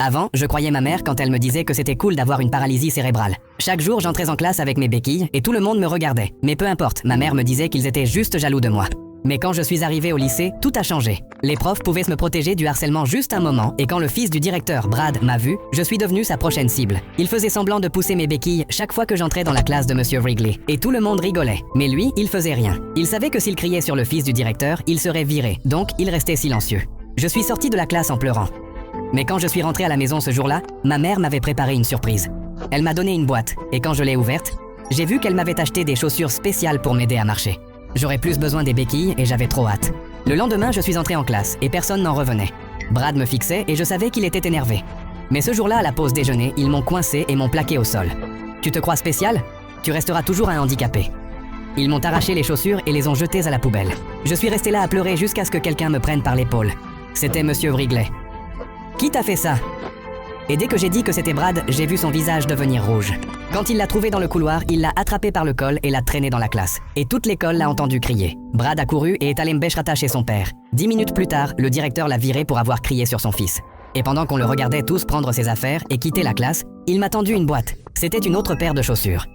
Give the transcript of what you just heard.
Avant, je croyais ma mère quand elle me disait que c'était cool d'avoir une paralysie cérébrale. Chaque jour, j'entrais en classe avec mes béquilles et tout le monde me regardait. Mais peu importe, ma mère me disait qu'ils étaient juste jaloux de moi. Mais quand je suis arrivé au lycée, tout a changé. Les profs pouvaient me protéger du harcèlement juste un moment et quand le fils du directeur, Brad, m'a vu, je suis devenu sa prochaine cible. Il faisait semblant de pousser mes béquilles chaque fois que j'entrais dans la classe de Monsieur Wrigley. Et tout le monde rigolait. Mais lui, il faisait rien. Il savait que s'il criait sur le fils du directeur, il serait viré. Donc, il restait silencieux. Je suis sorti de la classe en pleurant. Mais quand je suis rentré à la maison ce jour-là, ma mère m'avait préparé une surprise. Elle m'a donné une boîte, et quand je l'ai ouverte, j'ai vu qu'elle m'avait acheté des chaussures spéciales pour m'aider à marcher. J'aurais plus besoin des béquilles et j'avais trop hâte. Le lendemain, je suis entré en classe et personne n'en revenait. Brad me fixait et je savais qu'il était énervé. Mais ce jour-là, à la pause déjeuner, ils m'ont coincé et m'ont plaqué au sol. Tu te crois spécial? Tu resteras toujours un handicapé. Ils m'ont arraché les chaussures et les ont jetées à la poubelle. Je suis resté là à pleurer jusqu'à ce que quelqu'un me prenne par l'épaule. C'était Monsieur Wrigley. Qui t'a fait ça? Et dès que j'ai dit que c'était Brad, j'ai vu son visage devenir rouge. Quand il l'a trouvé dans le couloir, il l'a attrapé par le col et l'a traîné dans la classe. Et toute l'école l'a entendu crier. Brad a couru et est allé me bêcher chez son père. 10 minutes plus tard, le directeur l'a viré pour avoir crié sur son fils. Et pendant qu'on le regardait tous prendre ses affaires et quitter la classe, il m'a tendu une boîte. C'était une autre paire de chaussures.